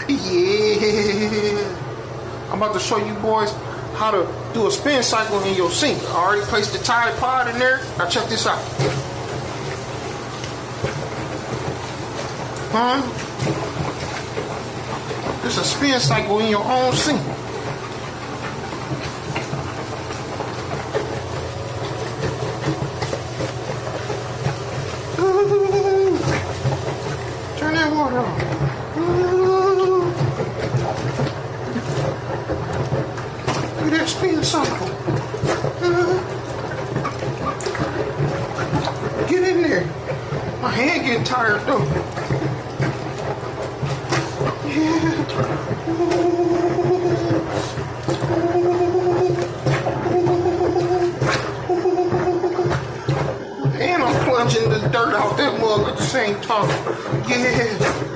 Yeah. I'm about to show you boys how to do a spin cycle in your sink. I already placed the Tide Pod in there. Now check this out. Huh? It's a spin cycle in your own sink. Turn that water on. Look at that spin cycle. Get in there. My hand getting tired though. Yeah. And I'm plunging the dirt out that mug at the same time. Yeah.